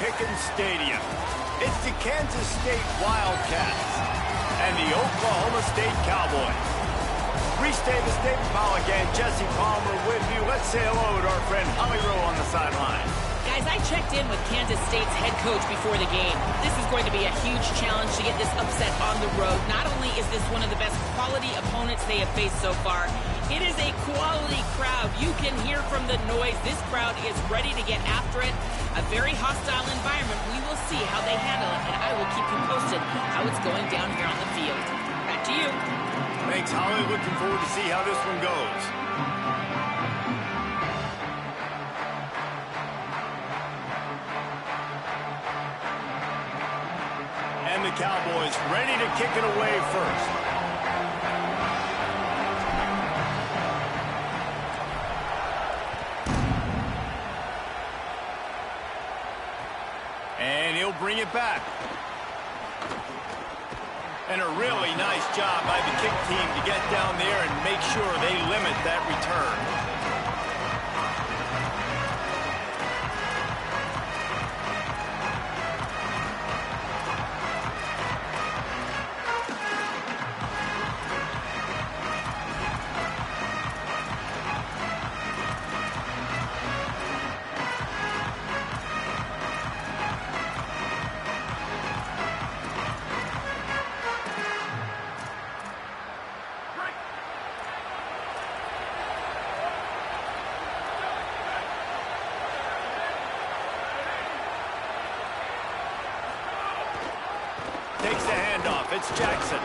Pickens Stadium. It's the Kansas State Wildcats and the Oklahoma State Cowboys. Reese Davis, David Pollack, and Jesse Palmer with you. Let's say hello to our friend Holly Rowe on the sideline. Guys, I checked in with Kansas State's head coach before the game. This is going to be a huge challenge to get this upset on the road. Not only is this one of the best quality opponents they have faced so far, it is a quality crowd. You can hear from the noise. This crowd is ready to get after it. A very hostile environment. We will see how they handle it, and I will keep you posted how it's going down here on the field. Back to you. Thanks, Holly. Looking forward to see how this one goes. And the Cowboys ready to kick it away first. And he'll bring it back. And a really nice job by the kick team to get down there and make sure they limit that return. Takes the handoff. It's Jackson.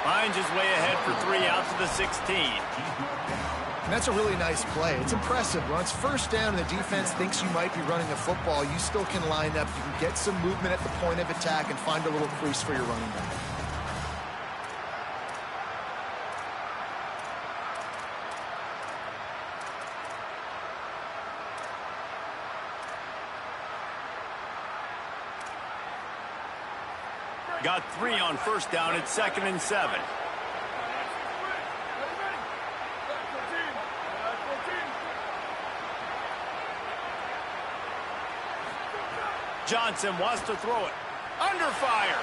Finds his way ahead for 3 out to the 16. And that's a really nice play. It's impressive. When it's first down and the defense thinks you might be running the football, you still can line up. You can get some movement at the point of attack and find a little crease for your running back. Got 3 on first down. It's 2nd and 7. Johnson wants to throw it. Under fire.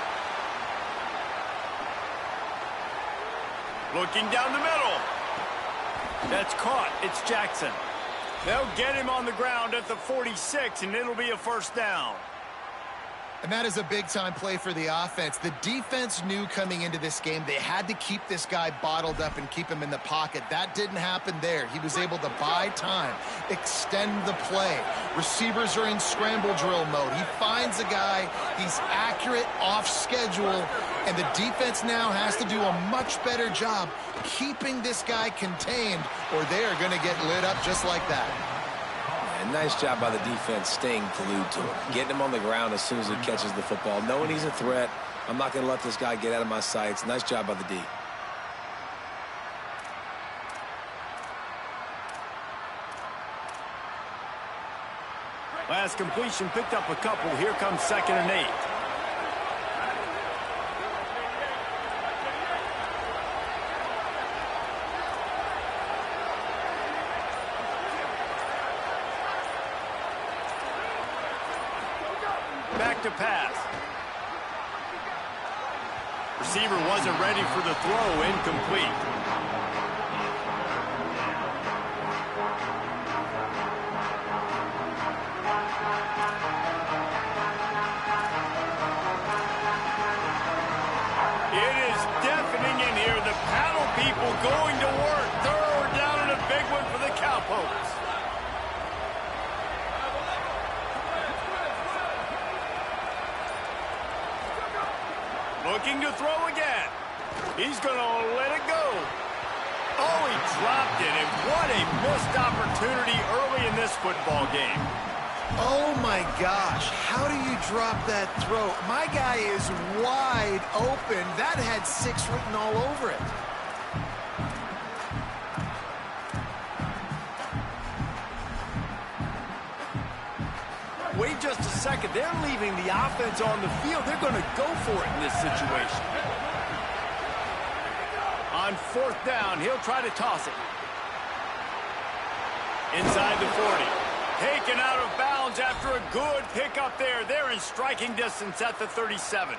Looking down the middle. That's caught. It's Jackson. They'll get him on the ground at the 46, and it'll be a first down. And that is a big-time play for the offense. The defense knew coming into this game they had to keep this guy bottled up and keep him in the pocket. That didn't happen there. He was able to buy time, extend the play. Receivers are in scramble drill mode. He finds a guy, he's accurate, off schedule, and the defense now has to do a much better job keeping this guy contained, or they are going to get lit up just like that. And nice job by the defense staying glued to him, getting him on the ground as soon as he catches the football, knowing he's a threat. I'm not going to let this guy get out of my sights. Nice job by the D. Last completion picked up a couple. Here comes 2nd and 8. Back to pass. Receiver wasn't ready for the throw. Incomplete. It is deafening in here. The paddle people going to work. Third down and a big one for the Cowpokes. Looking to throw again. He's going to let it go. Oh, he dropped it, and what a missed opportunity early in this football game. Oh, my gosh. How do you drop that throw? My guy is wide open. That had 6 written all over it. Wait just a second. They're leaving the offense on the field. They're going to go for it in this situation. On 4th down, he'll try to toss it. Inside the 40. Taken out of bounds after a good pickup there. They're in striking distance at the 37.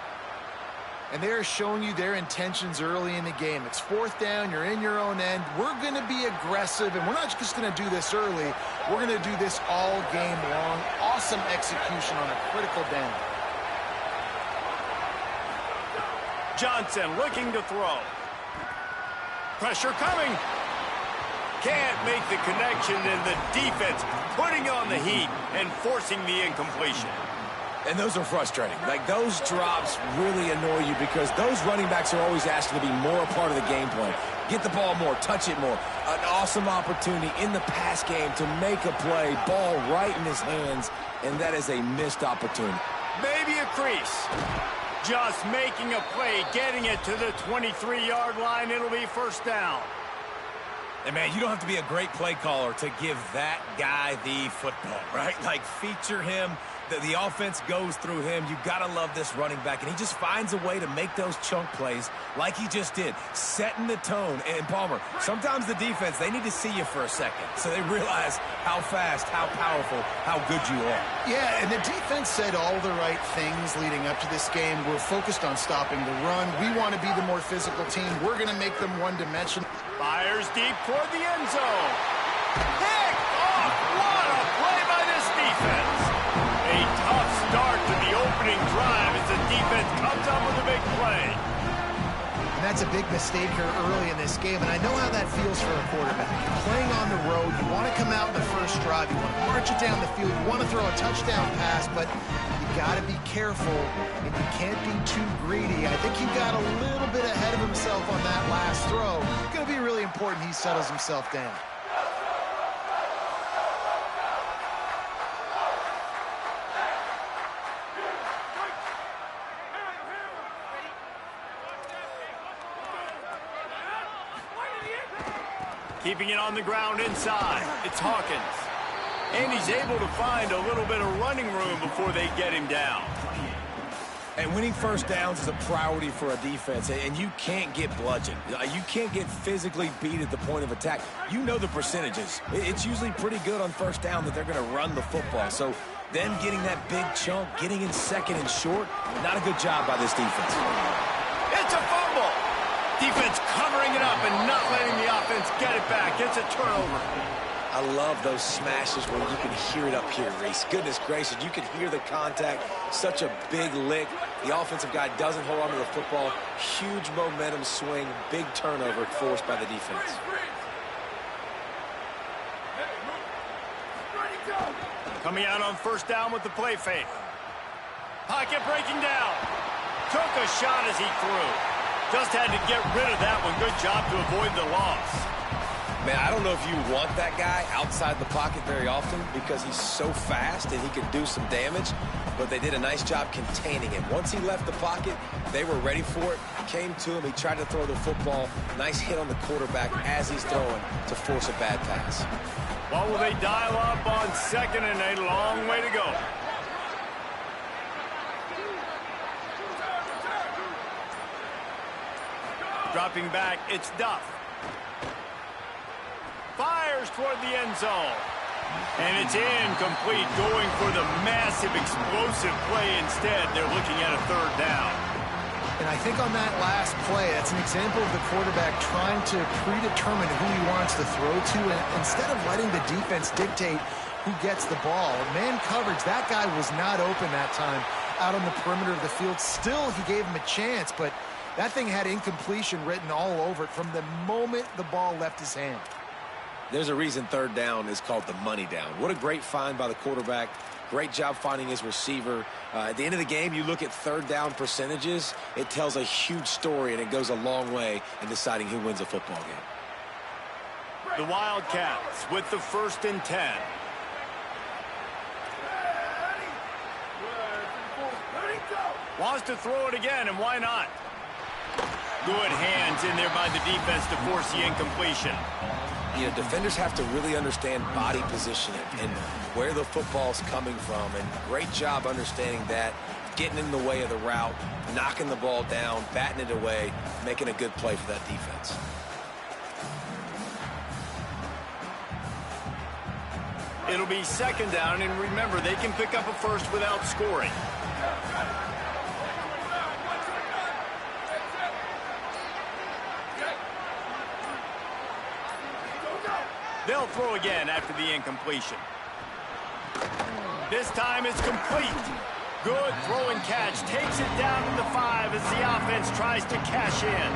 And they're showing you their intentions early in the game. It's fourth down. You're in your own end. We're going to be aggressive, and we're not just going to do this early. We're going to do this all game long. Awesome execution on a critical down. Johnson looking to throw. Pressure coming. Can't make the connection, and the defense putting on the heat and forcing the incompletion. And those are frustrating. Like, those drops really annoy you because those running backs are always asking to be more a part of the game plan. Get the ball more, touch it more. An awesome opportunity in the pass game to make a play, ball right in his hands, and that is a missed opportunity. Maybe a crease. Just making a play, getting it to the 23-yard line. It'll be first down. And, man, you don't have to be a great play caller to give that guy the football, right? Like, feature him. The offense goes through him. You got to love this running back. And he just finds a way to make those chunk plays like he just did, setting the tone. And, Palmer, sometimes the defense, they need to see you for a second so they realize how fast, how powerful, how good you are. Yeah, and the defense said all the right things leading up to this game. We're focused on stopping the run. We want to be the more physical team. We're going to make them one-dimensional. Fires deep toward the end zone. Pick off! What a play by this defense! A tough start to the opening drive as the defense comes up with a big play. And that's a big mistake here early in this game, and I know how that feels for a quarterback. You're playing on the road. You want to come out in the first drive. You want to march it down the field. You want to throw a touchdown pass, but you got to be careful, and you can't be too greedy. I think he got a little bit ahead of himself on that last throw. It's going to be really important he settles himself down. Keeping it on the ground inside. It's Hawkins. And he's able to find a little bit of running room before they get him down. And winning first downs is a priority for a defense, and you can't get bludgeoned. You can't get physically beat at the point of attack. You know the percentages. It's usually pretty good on first down that they're going to run the football. So them getting that big chunk, getting in second and short, not a good job by this defense. It's a fumble. Defense covering it up and not letting the offense get it back. It's a turnover. I love those smashes where you can hear it up here, Reese. Goodness gracious, you can hear the contact. Such a big lick. The offensive guy doesn't hold on to the football. Huge momentum swing, big turnover forced by the defense. Coming out on first down with the play fake. Pocket breaking down. Took a shot as he threw. Just had to get rid of that one. Good job to avoid the loss. Man, I don't know if you want that guy outside the pocket very often because he's so fast and he can do some damage, but they did a nice job containing him. Once he left the pocket, they were ready for it. Came to him, he tried to throw the football. Nice hit on the quarterback as he's throwing to force a bad pass. What will they dial up on second and a long way to go? Dropping back, it's Duff. Fires toward the end zone. And it's incomplete, going for the massive explosive play instead. They're looking at a third down. And I think on that last play, that's an example of the quarterback trying to predetermine who he wants to throw to, and instead of letting the defense dictate who gets the ball. Man coverage, that guy was not open that time out on the perimeter of the field. Still, he gave him a chance, but that thing had incompletion written all over it from the moment the ball left his hand. There's a reason third down is called the money down. What a great find by the quarterback. Great job finding his receiver. At the end of the game, you look at third down percentages. It tells a huge story, and it goes a long way in deciding who wins a football game. The Wildcats with the 1st and 10. Wants to throw it again, and why not? Good hands in there by the defense to force the incompletion. You know, defenders have to really understand body positioning and where the football's coming from, and great job understanding that, getting in the way of the route, knocking the ball down, batting it away, making a good play for that defense. It'll be second down, and remember, they can pick up a first without scoring. They'll throw again after the incompletion. This time it's complete. Good throw and catch. Takes it down to the 5 as the offense tries to cash in.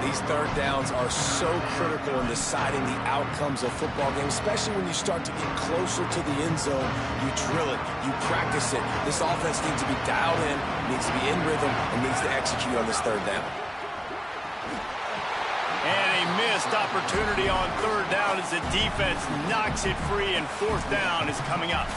These third downs are so critical in deciding the outcomes of football games, especially when you start to get closer to the end zone. You drill it, you practice it. This offense needs to be dialed in, needs to be in rhythm, and needs to execute on this third down. And a missed opportunity on third down as the defense knocks it free, and fourth down is coming up.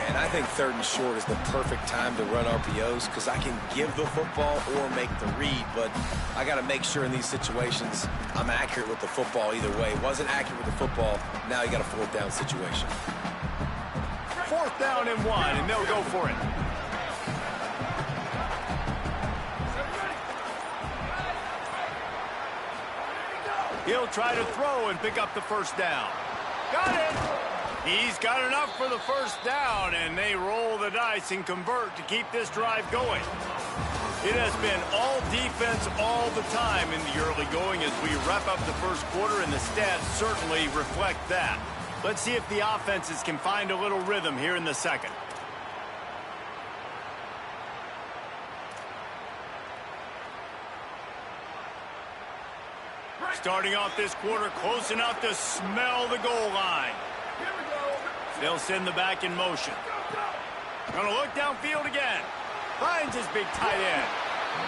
And I think third and short is the perfect time to run RPOs because I can give the football or make the read, but I got to make sure in these situations I'm accurate with the football either way. Wasn't accurate with the football, now you got a fourth down situation. Fourth down and 1, and they'll go for it. He'll try to throw and pick up the first down. Got it! He's got enough for the first down, and they roll the dice and convert to keep this drive going. It has been all defense all the time in the early going as we wrap up the first quarter, and the stats certainly reflect that. Let's see if the offenses can find a little rhythm here in the second. Starting off this quarter close enough to smell the goal line. They'll send the back in motion. Gonna look downfield again. Finds his big tight end.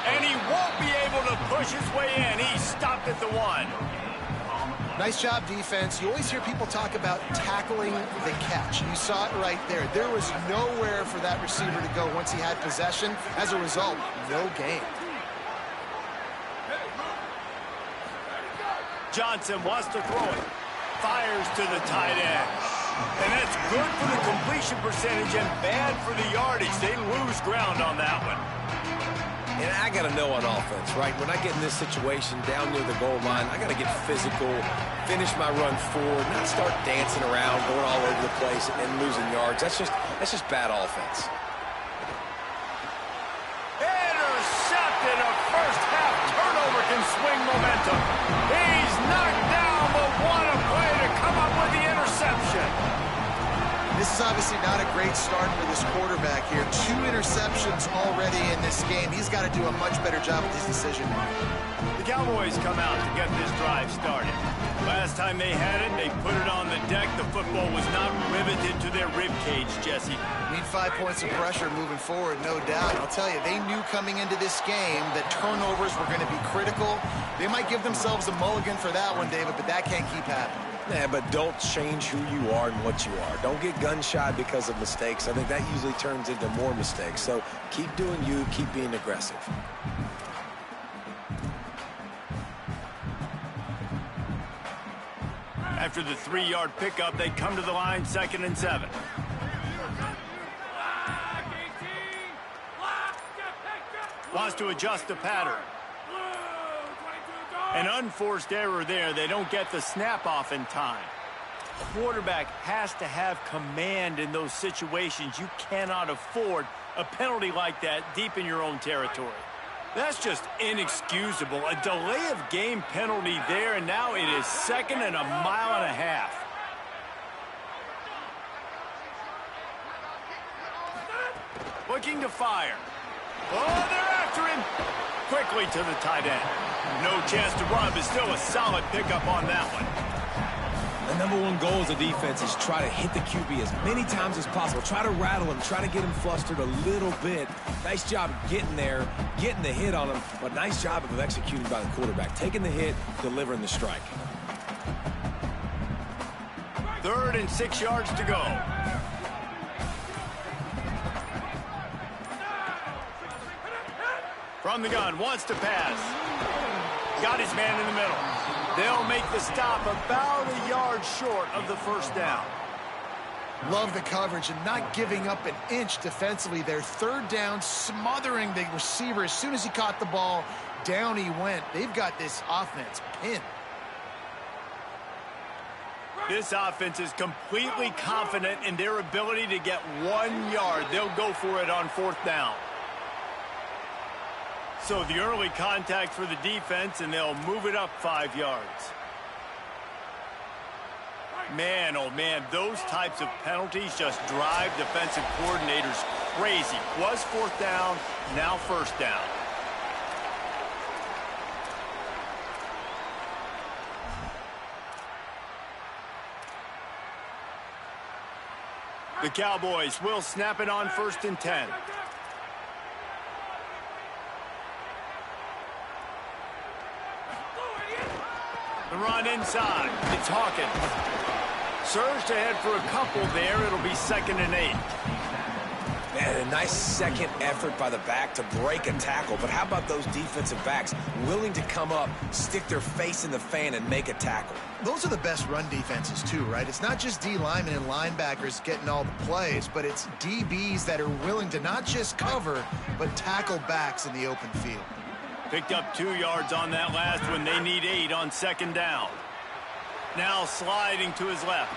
And he won't be able to push his way in. He's stopped at the 1. Nice job, defense. You always hear people talk about tackling the catch. You saw it right there. There was nowhere for that receiver to go once he had possession. As a result, no gain. Johnson wants to throw it. Fires to the tight end. And that's good for the completion percentage and bad for the yardage. They lose ground on that one. And I got to know on offense, right? When I get in this situation down near the goal line, I got to get physical, finish my run forward, not start dancing around, going all over the place and losing yards. That's just bad offense. Intercepted. A first half turnover can swing momentum. He's knocked down, but what a play to come up with the interception. This is obviously not a great start for this quarterback here. 2 interceptions already in this game. He's got to do a much better job with his decision-making. The Cowboys come out to get this drive started. Last time they had it, they put it on the deck. The football was not riveted to their rib cage, Jesse. Need 5 points of pressure moving forward, no doubt. I'll tell you, they knew coming into this game that turnovers were going to be critical. They might give themselves a mulligan for that one, David, but that can't keep happening. Yeah, but don't change who you are and what you are. Don't get gun-shy because of mistakes. I think that usually turns into more mistakes. So keep doing you, keep being aggressive. After the 3-yard pickup, they come to the line, 2nd and 7. Wants to adjust the pattern. An unforced error there. They don't get the snap off in time. Quarterback has to have command in those situations. You cannot afford a penalty like that deep in your own territory. That's just inexcusable. A delay of game penalty there, and now it is 2nd and a mile and a half. Looking to fire. Oh, they're after him. Quickly to the tight end. No chance to run, but still a solid pickup on that one. The number one goal as a defense is try to hit the QB as many times as possible. Try to rattle him, try to get him flustered a little bit. Nice job getting there, getting the hit on him, but nice job of executing by the quarterback. Taking the hit, delivering the strike. 3rd and 6 yards to go. From the gun, wants to pass. Got his man in the middle. They'll make the stop about a yard short of the first down. Love the coverage and not giving up an inch defensively there. 3rd down, smothering the receiver. As soon as he caught the ball, down he went. They've got this offense pinned. This offense is completely confident in their ability to get 1 yard. They'll go for it on 4th down. So the early contact for the defense, and they'll move it up 5 yards. Man, oh man, those types of penalties just drive defensive coordinators crazy. Was 4th down, now 1st down. The Cowboys will snap it on 1st and 10. The run inside. It's Hawkins. Surged ahead for a couple there. It'll be 2nd and 8. Man, a nice second effort by the back to break a tackle. But how about those defensive backs willing to come up, stick their face in the fan, and make a tackle? Those are the best run defenses, too, right? It's not just D linemen and linebackers getting all the plays, but it's DBs that are willing to not just cover, but tackle backs in the open field. Picked up 2 yards on that last one. They need 8 on 2nd down. Now sliding to his left.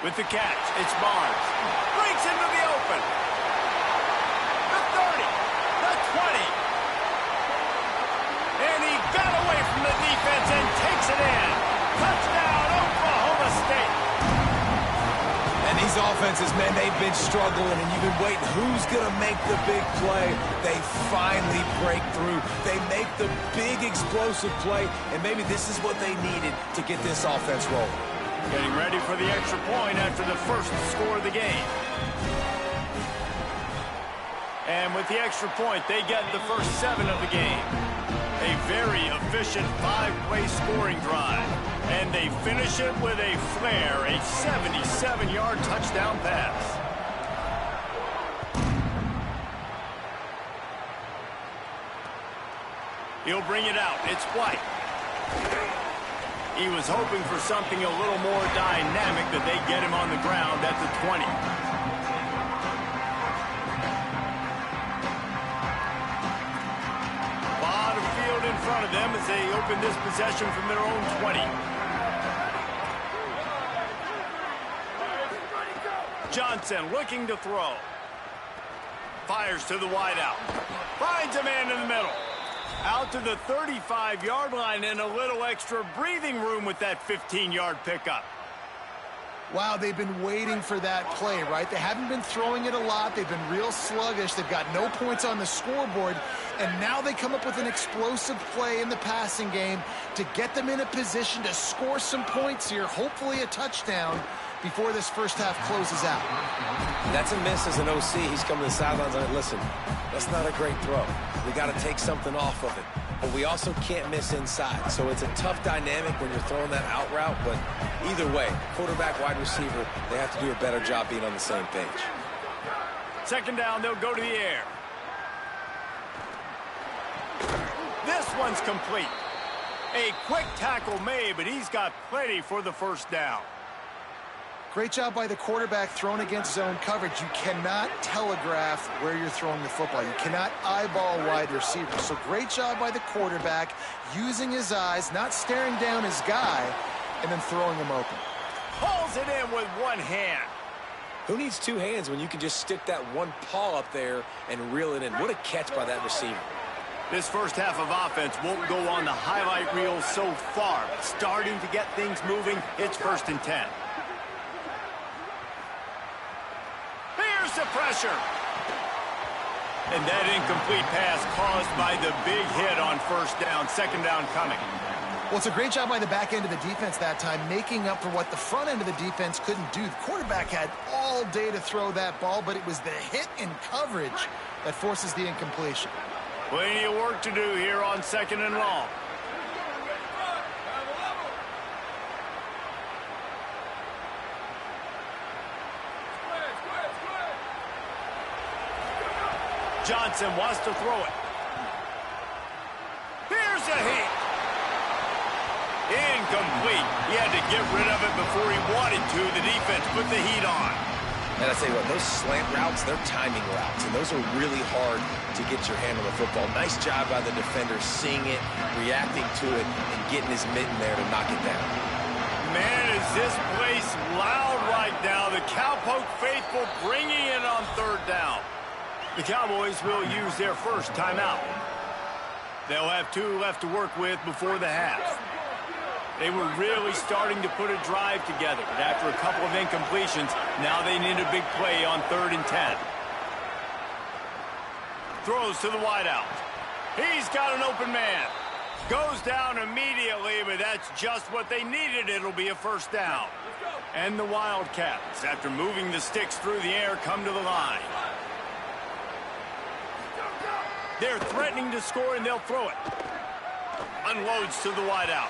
With the catch, it's Barnes. Breaks into the open. The 30, the 20. And he got away from the defense and takes it in. Touchdown, Oklahoma State. And these offenses, man, they've been struggling, and you've been waiting. Who's going to make the big play? They finally break through. They make the big explosive play, and maybe this is what they needed to get this offense rolling. Getting ready for the extra point after the first score of the game. And with the extra point, they get the first 7 of the game. A very efficient 5-play scoring drive. And they finish it with a flair, a 77-yard touchdown pass. He'll bring it out. It's White. He was hoping for something a little more dynamic, that they get him on the ground at the 20. A lot of field in front of them as they open this possession from their own 20. Johnson looking to throw. Fires to the wideout. Finds a man in the middle. Out to the 35-yard line, and a little extra breathing room with that 15-yard pickup. Wow, they've been waiting for that play, right? They haven't been throwing it a lot. They've been real sluggish. They've got no points on the scoreboard, and now they come up with an explosive play in the passing game to get them in a position to score some points here, hopefully a touchdown, before this first half closes out. That's a miss as an OC. He's coming to the sidelines and listen, that's not a great throw. We got to take something off of it. But we also can't miss inside. So it's a tough dynamic when you're throwing that out route. But either way, quarterback, wide receiver, they have to do a better job being on the same page. 2nd down, they'll go to the air. This one's complete. A quick tackle made, but he's got plenty for the first down. Great job by the quarterback thrown against zone coverage. You cannot telegraph where you're throwing the football. You cannot eyeball wide receivers. So great job by the quarterback using his eyes, not staring down his guy, and then throwing him open. Pulls it in with one hand. Who needs 2 hands when you can just stick that one paw up there and reel it in? What a catch by that receiver. This first half of offense won't go on the highlight reel so far. Starting to get things moving, it's 1st and 10. Here's the pressure. And that incomplete pass caused by the big hit on 1st down. 2nd down coming. Well, it's a great job by the back end of the defense that time, making up for what the front end of the defense couldn't do. The quarterback had all day to throw that ball, but it was the hit in coverage that forces the incompletion. Plenty of work to do here on 2nd and long. Johnson wants to throw it. Here's a hit. Incomplete. He had to get rid of it before he wanted to. The defense put the heat on. And I tell you what, those slant routes, they're timing routes, and those are really hard to get your hand on the football. Nice job by the defender seeing it, reacting to it, and getting his mitten there to knock it down. man, is this place loud right now. The Cowpoke faithful bringing it on third down. The Cowboys will use their first timeout. They'll have 2 left to work with before the half. They were really starting to put a drive together, but after a couple of incompletions, now they need a big play on 3rd and 10. Throws to the wideout. He's got an open man. Goes down immediately, but that's just what they needed. It'll be a first down. And the Wildcats, after moving the sticks through the air, come to the line. They're threatening to score, and they'll throw it. Unloads to the wideout.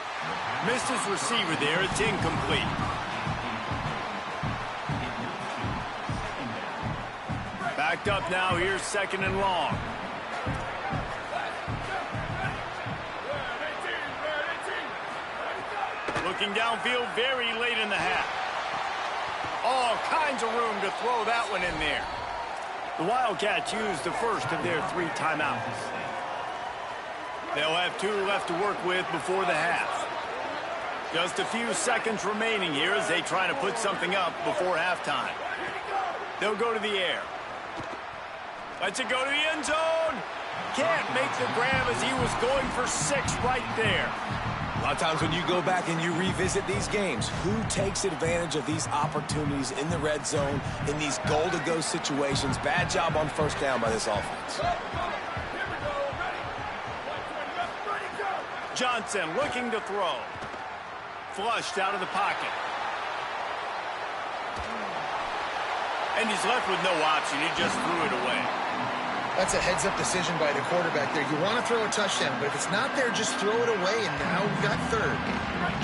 Missed his receiver there. It's incomplete. Backed up now. Here's 2nd and long. Looking downfield very late in the half. All kinds of room to throw that one in there. The Wildcats used the first of their 3 timeouts. They'll have 2 left to work with before the half. Just a few seconds remaining here as they try to put something up before halftime. They'll go to the air. Lets it go to the end zone. Can't make the grab as he was going for 6 right there. A lot of times when you go back and you revisit these games, who takes advantage of these opportunities in the red zone, in these goal-to-go situations? Bad job on first down by this offense. Johnson looking to throw. Flushed out of the pocket. And he's left with no option. He just threw it away. That's a heads-up decision by the quarterback there. You want to throw a touchdown, but if it's not there, just throw it away, and now we've got 3rd.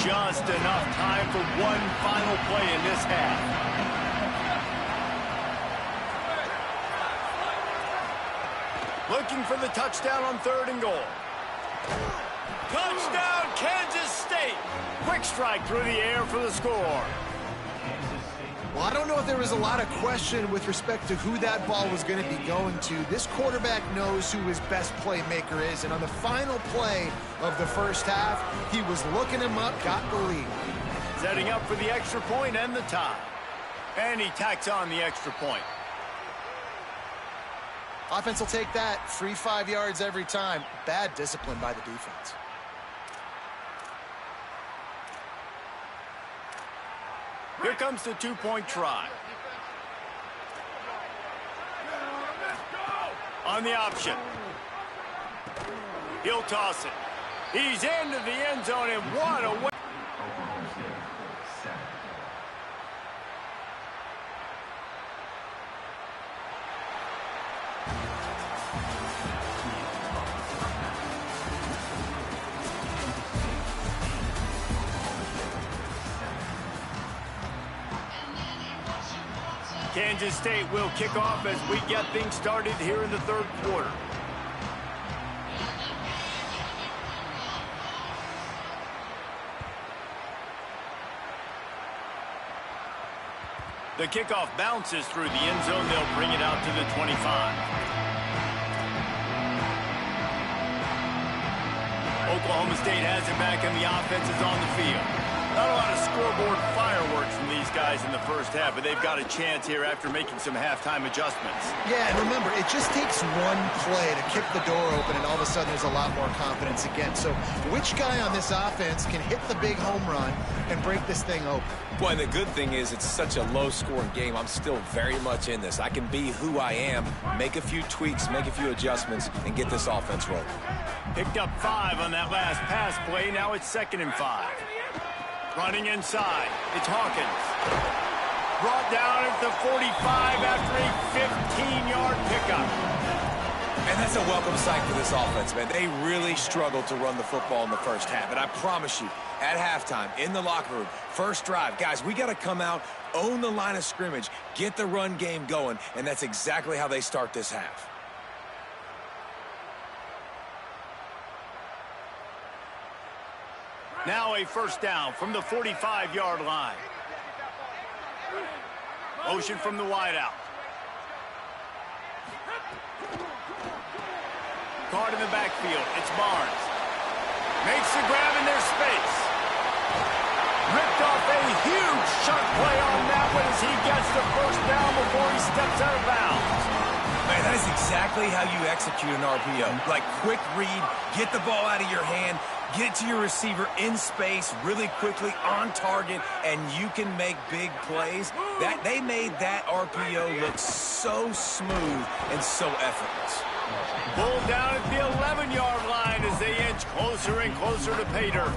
Just enough time for one final play in this half. Looking for the touchdown on 3rd and goal. Touchdown, Kansas State! Quick strike through the air for the score. Well, I don't know if there was a lot of question with respect to who that ball was going to be going to. This quarterback knows who his best playmaker is, and on the final play of the first half, he was looking him up, got the lead. Setting up for the extra point and the tie. And he tacks on the extra point. Offense will take that. Free 5 yards every time. Bad discipline by the defense. Here comes the 2-point try. On the option. He'll toss it. He's into the end zone, and what a way. Kansas State will kick off as we get things started here in the 3rd quarter. The kickoff bounces through the end zone. They'll bring it out to the 25. Oklahoma State has it back, and the offense is on the field. Not a lot of scoreboard fireworks from these guys in the first half, but they've got a chance here after making some halftime adjustments. Yeah, and remember, it just takes one play to kick the door open, and all of a sudden there's a lot more confidence again. So which guy on this offense can hit the big home run and break this thing open? Well, and the good thing is it's such a low-scoring game. I'm still very much in this. I can be who I am, make a few tweaks, make a few adjustments, and get this offense rolling. Picked up 5 on that last pass play. Now it's 2nd and 5. Running inside. It's Hawkins. Brought down at the 45 after a 15-yard pickup. And that's a welcome sight for this offense, man. They really struggled to run the football in the first half. And I promise you, at halftime, in the locker room, first drive, guys, we got to come out, own the line of scrimmage, get the run game going, and that's exactly how they start this half. Now a first down from the 45-yard line. Motion from the wideout. Caught in the backfield. It's Barnes. Makes the grab in their space. Ripped off a huge chunk play on that one as he gets the first down before he steps out of bounds. Man, that is exactly how you execute an RPO. Like, quick read, get the ball out of your hand, get it to your receiver in space really quickly on target, and you can make big plays. They made that RPO look so smooth and so effortless. Pulled down at the 11-yard line as they inch closer and closer to pay dirt.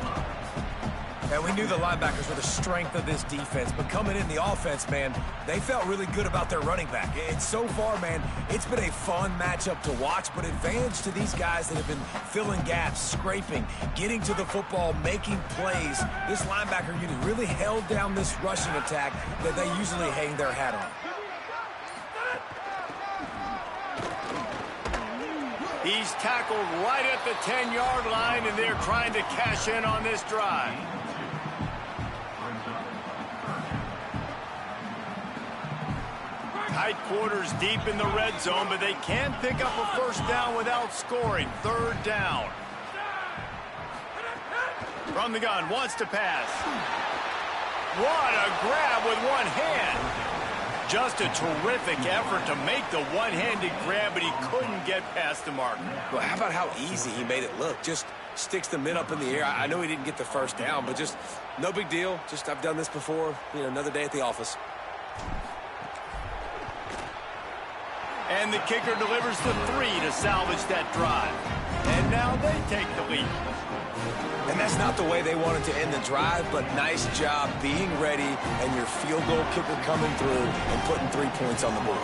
And we knew the linebackers were the strength of this defense, but coming in the offense, man, they felt really good about their running back. And so far, man, it's been a fun matchup to watch, but advantage to these guys that have been filling gaps, scraping, getting to the football, making plays. This linebacker unit really held down this rushing attack that they usually hang their hat on. He's tackled right at the 10-yard line, and they're trying to cash in on this drive. Tight quarters deep in the red zone, but they can pick up a first down without scoring. Third down. From the gun, wants to pass. What a grab with one hand. Just a terrific effort to make the one-handed grab, but he couldn't get past the marker. Well, how about how easy he made it look? Just sticks the mid up in the air. I know he didn't get the first down, but just no big deal. Just I've done this before. You know, another day at the office. And the kicker delivers the 3 to salvage that drive. And now they take the lead. And that's not the way they wanted to end the drive, but nice job being ready and your field goal kicker coming through and putting 3 points on the board.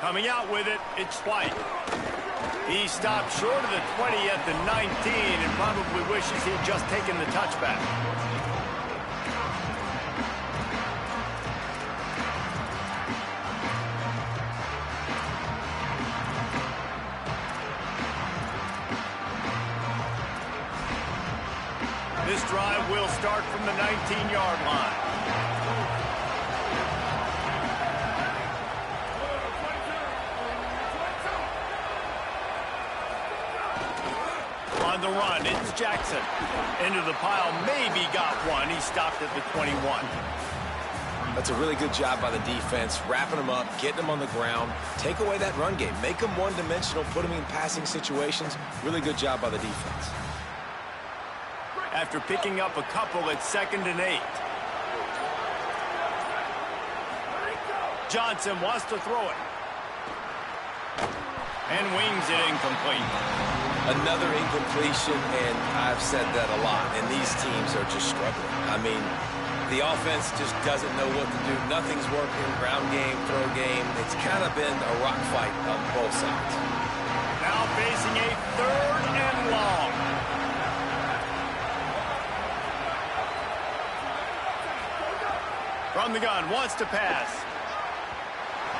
Coming out with it, it's White. He stopped short of the 20 at the 19 and probably wishes he'd just taken the touchback. This drive will start from the 19-yard line. On the run, it's Jackson. Into the pile, maybe got one. He stopped at the 21. That's a really good job by the defense, wrapping them up, getting them on the ground, take away that run game, make them one-dimensional, put them in passing situations. Really good job by the defense. After picking up a couple at 2nd and 8. Johnson wants to throw it. And wings it incomplete. Another incompletion, and I've said that a lot, and these teams are just struggling. I mean, the offense just doesn't know what to do. Nothing's working, ground game, throw game. It's kind of been a rock fight on both sides. Now facing a 3rd and long. From the gun, wants to pass.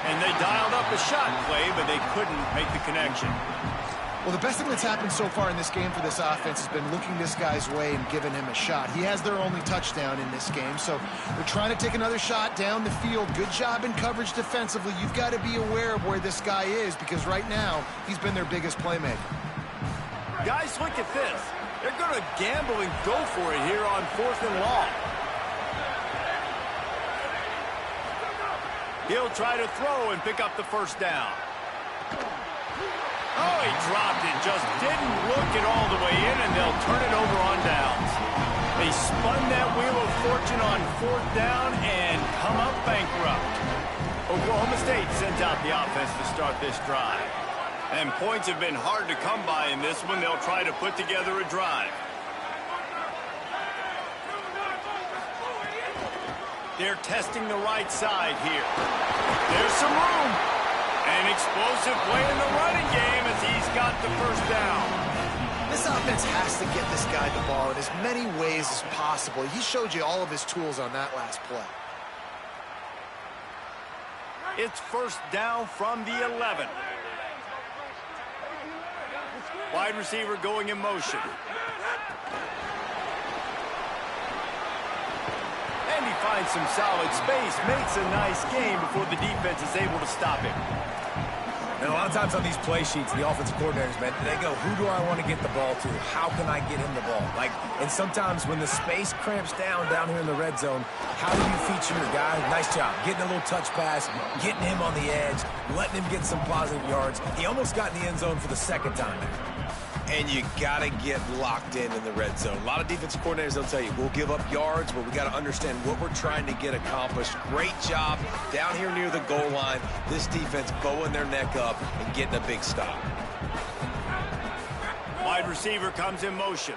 And they dialed up a shot play, but they couldn't make the connection. Well, the best thing that's happened so far in this game for this offense has been looking this guy's way and giving him a shot. He has their only touchdown in this game, so they're trying to take another shot down the field. Good job in coverage defensively. You've got to be aware of where this guy is because right now he's been their biggest playmaker. Guys, look at this. They're going to gamble and go for it here on 4th and long. He'll try to throw and pick up the first down. Oh, he dropped it. Just didn't look it all the way in, and they'll turn it over on downs. They spun that wheel of fortune on 4th down and come up bankrupt. Oklahoma State sends out the offense to start this drive. And points have been hard to come by in this one. They'll try to put together a drive. They're testing the right side here. There's some room. An explosive play in the running game as he's got the first down. This offense has to get this guy the ball in as many ways as possible. He showed you all of his tools on that last play. It's first down from the 11. Wide receiver going in motion. And he finds some solid space, makes a nice game before the defense is able to stop him. And a lot of times on these play sheets, the offensive coordinators, man, they go, who do I want to get the ball to? How can I get him the ball? And sometimes when the space cramps down here in the red zone, how do you feature your guy? Nice job. Getting a little touch pass, getting him on the edge, letting him get some positive yards. He almost got in the end zone for the second time there. And you got to get locked in the red zone. A lot of defensive coordinators, they'll tell you, we'll give up yards, but we got to understand what we're trying to get accomplished. Great job down here near the goal line. This defense bowing their neck up and getting a big stop. Wide receiver comes in motion.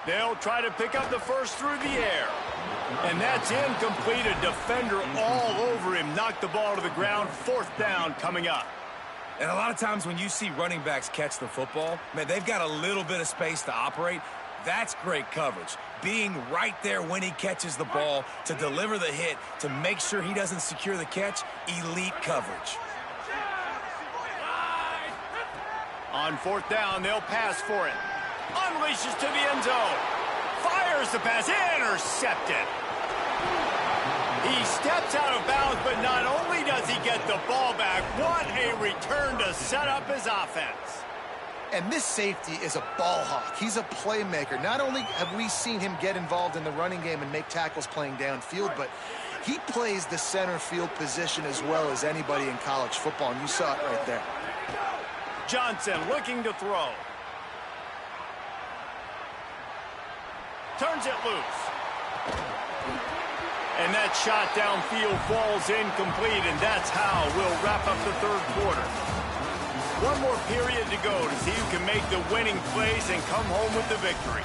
They'll try to pick up the first through the air. And that's incomplete. A defender all over him. Knocked the ball to the ground. 4th down coming up. And a lot of times when you see running backs catch the football, man, they've got a little bit of space to operate. That's great coverage. Being right there when he catches the ball to deliver the hit, to make sure he doesn't secure the catch, elite coverage. On 4th down, they'll pass for it. Unleashes to the end zone. Fires the pass. Intercepted. He steps out of bounds, but not only does he get the ball back, what a return to set up his offense. And this safety is a ball hawk. He's a playmaker. Not only have we seen him get involved in the running game and make tackles playing downfield, but he plays the center field position as well as anybody in college football, and you saw it right there. Johnson looking to throw. Turns it loose. And that shot downfield falls incomplete, and that's how we'll wrap up the 3rd quarter. One more period to go to see who can make the winning plays and come home with the victory.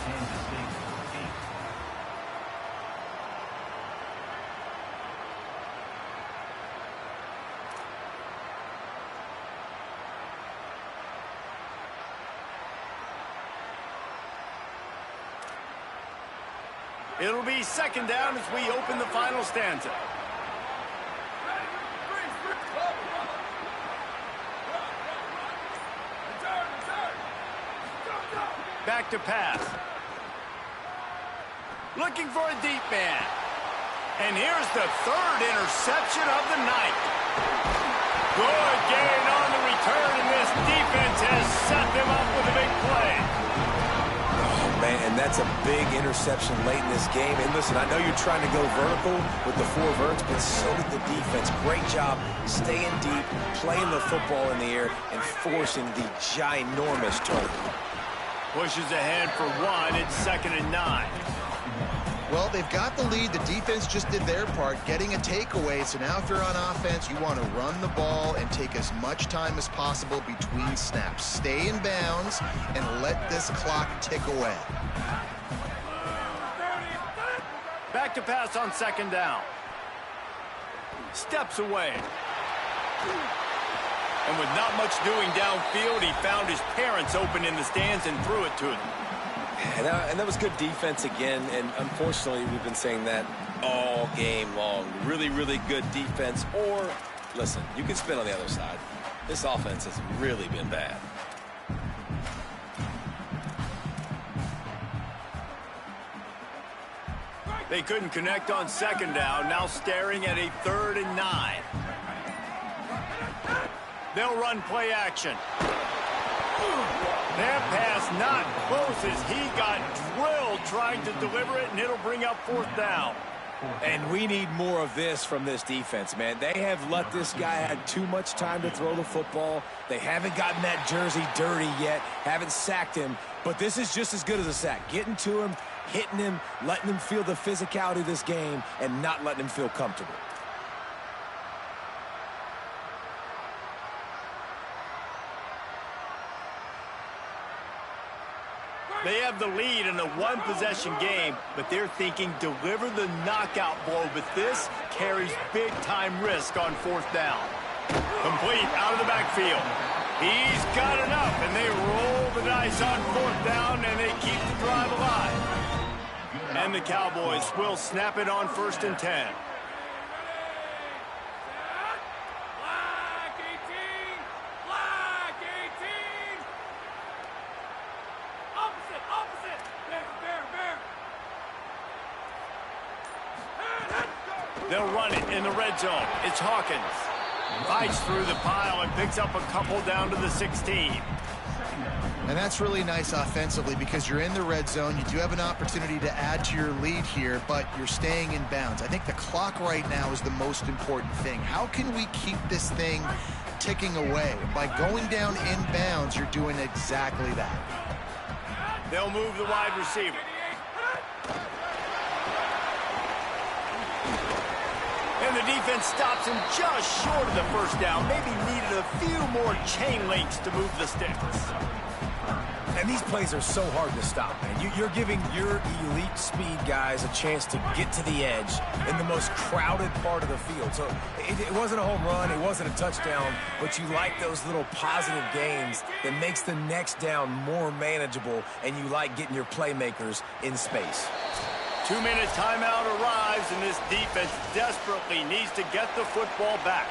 It'll be 2nd down as we open the final stanza. Back to pass. Looking for a deep man. And here's the 3rd interception of the night. Good gain on the return, and this defense has set them up with a big play. Man, and that's a big interception late in this game. And listen, I know you're trying to go vertical with the 4 verts, but so did the defense. Great job staying deep, playing the football in the air, and forcing the ginormous turnover. Pushes ahead for 1. It's 2nd and 9. Well, they've got the lead. The defense just did their part, getting a takeaway. So now if you're on offense, you want to run the ball and take as much time as possible between snaps. Stay in bounds and let this clock tick away. Back to pass on 2nd down. Steps away. And with not much doing downfield, he found his parents open in the stands and threw it to them. And that was good defense again, and unfortunately, we've been saying that all game long. Really, really good defense, or, listen, you can spin on the other side. This offense has really been bad. They couldn't connect on 2nd down, now staring at a 3rd and 9. They'll run play action. That pass not close as he got drilled trying to deliver it, and it'll bring up 4th down. And we need more of this from this defense, man. They have let this guy have too much time to throw the football. They haven't gotten that jersey dirty yet, haven't sacked him. But this is just as good as a sack. Getting to him, hitting him, letting him feel the physicality of this game, and not letting him feel comfortable. They have the lead in a 1-possession game, but they're thinking deliver the knockout blow, but this carries big-time risk on 4th down. Complete out of the backfield. He's got enough, and they roll the dice on 4th down, and they keep the drive alive. And the Cowboys will snap it on 1st and 10. They'll run it in the red zone. It's Hawkins. Fights through the pile and picks up a couple down to the 16. And that's really nice offensively because you're in the red zone. You do have an opportunity to add to your lead here, but you're staying in bounds. I think the clock right now is the most important thing. How can we keep this thing ticking away? By going down in bounds, you're doing exactly that. They'll move the wide receiver. And the defense stops him just short of the first down. Maybe needed a few more chain links to move the sticks. And these plays are so hard to stop, man. You're giving your elite speed guys a chance to get to the edge in the most crowded part of the field. So it wasn't a home run, it wasn't a touchdown, but you like those little positive gains that makes the next down more manageable, and you like getting your playmakers in space. 2-minute timeout arrives, and this defense desperately needs to get the football back.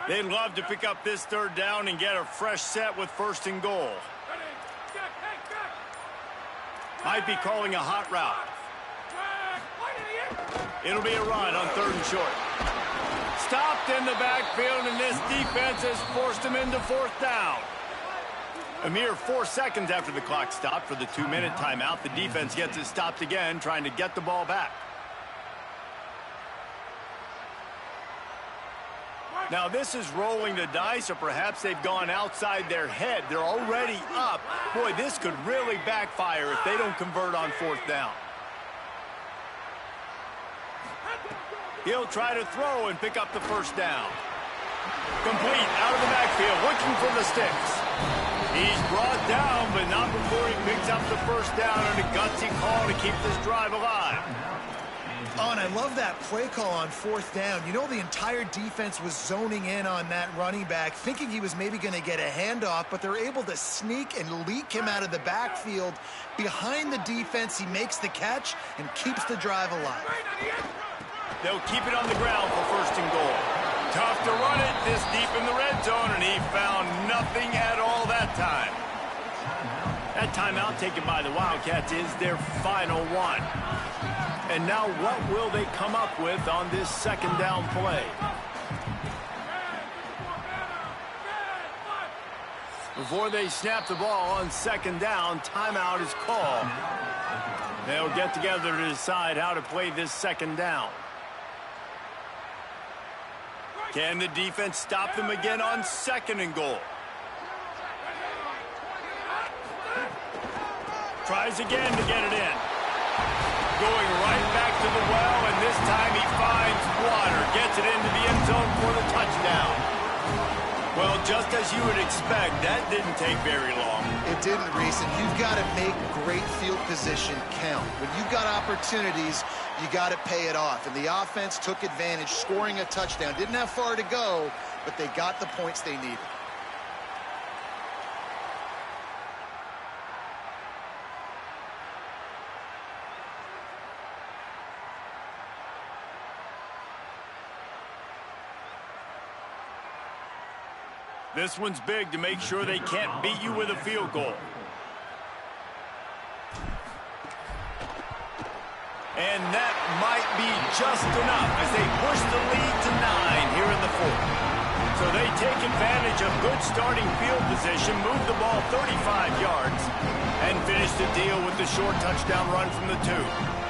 They'd love to pick up this third down and get a fresh set with 1st and goal. Might be calling a hot route. It'll be a run on 3rd and short. Stopped in the backfield, and this defense has forced him into 4th down. A mere 4 seconds after the clock stopped for the 2-minute timeout, the defense gets it stopped again, trying to get the ball back. Now, this is rolling the dice, or perhaps they've gone outside their head. They're already up. Boy, this could really backfire if they don't convert on 4th down. He'll try to throw and pick up the 1st down. Complete out of the backfield, looking for the sticks. He's brought down, but not before he picks up the 1st down, and a gutsy call to keep this drive alive. Oh, and I love that play call on 4th down. You know, the entire defense was zoning in on that running back, thinking he was maybe going to get a handoff, but they're able to sneak and leak him out of the backfield. Behind the defense, he makes the catch and keeps the drive alive. They'll keep it on the ground for 1st and goal. Tough to run it this deep in the red zone, and he found nothing at all that time. That timeout taken by the Wildcats is their final one. And now what will they come up with on this 2nd down play? Before they snap the ball on 2nd down, timeout is called. They'll get together to decide how to play this 2nd down. Can the defense stop them again on 2nd and goal? Tries again to get it in. Going right back to the well, and this time he finds water. Gets it into the end zone for the touchdown. Well, just as you would expect, that didn't take very long. It didn't, Reese, and you've got to make great field position count. When you've got opportunities, you got to pay it off. And the offense took advantage, scoring a touchdown. Didn't have far to go, but they got the points they needed. This one's big to make sure they can't beat you with a field goal. And that might be just enough as they push the lead to 9 here in the 4th. So they take advantage of good starting field position, move the ball 35 yards, and finish the deal with the short touchdown run from the 2.